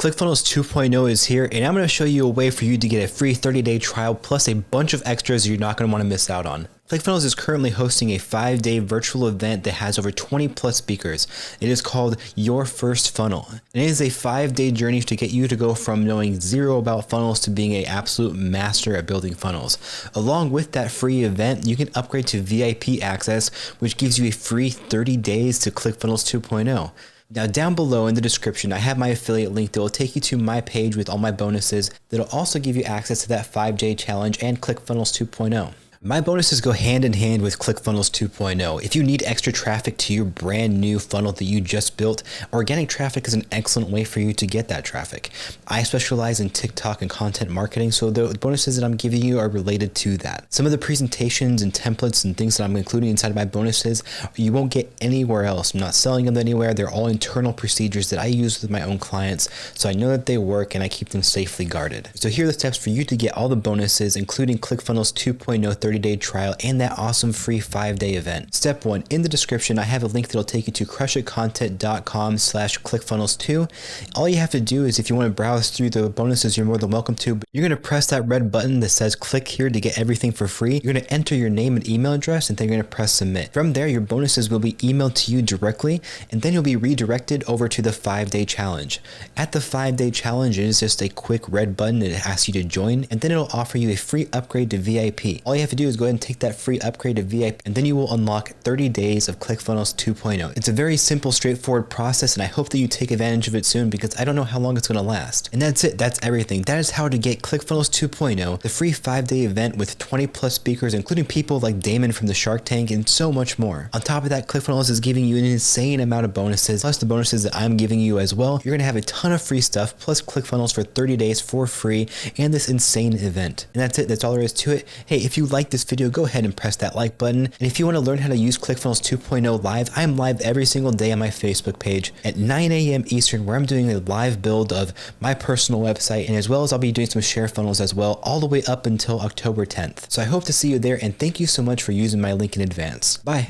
ClickFunnels 2.0 is here, and I'm going to show you a way for you to get a free 30-day trial plus a bunch of extras you're not going to want to miss out on. ClickFunnels is currently hosting a 5-day virtual event that has over 20 plus speakers. It is called Your First Funnel. And it is a 5-day journey to get you to go from knowing zero about funnels to being an absolute master at building funnels. Along with that free event, you can upgrade to VIP access, which gives you a free 30 days to ClickFunnels 2.0. Now down below in the description, I have my affiliate link that will take you to my page with all my bonuses that'll also give you access to that 5-day challenge and ClickFunnels 2.0. My bonuses go hand in hand with ClickFunnels 2.0. If you need extra traffic to your brand new funnel that you just built, organic traffic is an excellent way for you to get that traffic. I specialize in TikTok and content marketing, so the bonuses that I'm giving you are related to that. Some of the presentations and templates and things that I'm including inside of my bonuses, you won't get anywhere else. I'm not selling them anywhere. They're all internal procedures that I use with my own clients, so I know that they work and I keep them safely guarded. So here are the steps for you to get all the bonuses, including ClickFunnels 2.0 30-day trial and that awesome free 5-day event. Step 1, in the description, I have a link that'll take you to crushitcontent.com/clickfunnels2. All you have to do is, if you want to browse through the bonuses, you're more than welcome to, but you're going to press that red button that says click here to get everything for free. You're going to enter your name and email address, and then you're going to press submit. From there, your bonuses will be emailed to you directly, and then you'll be redirected over to the 5-day challenge. At the 5-day challenge, it is just a quick red button that asks you to join, and then it'll offer you a free upgrade to VIP. All you have to do is go ahead and take that free upgrade to VIP, and then you will unlock 30 days of ClickFunnels 2.0. It's a very simple, straightforward process, and I hope that you take advantage of it soon because I don't know how long it's going to last. And that's it. That's everything. That is how to get ClickFunnels 2.0, the free 5-day event with 20 plus speakers, including people like Daymond from the Shark Tank and so much more. On top of that, ClickFunnels is giving you an insane amount of bonuses, plus the bonuses that I'm giving you as well. You're going to have a ton of free stuff, plus ClickFunnels for 30 days for free, and this insane event. And that's it. That's all there is to it. Hey, if you like this video, go ahead and press that like button. And if you want to learn how to use ClickFunnels 2.0 live, I'm live every single day on my Facebook page at 9 a.m. Eastern, where I'm doing a live build of my personal website, and as well as I'll be doing some share funnels as well, all the way up until October 10th. So I hope to see you there, and thank you so much for using my link in advance. Bye.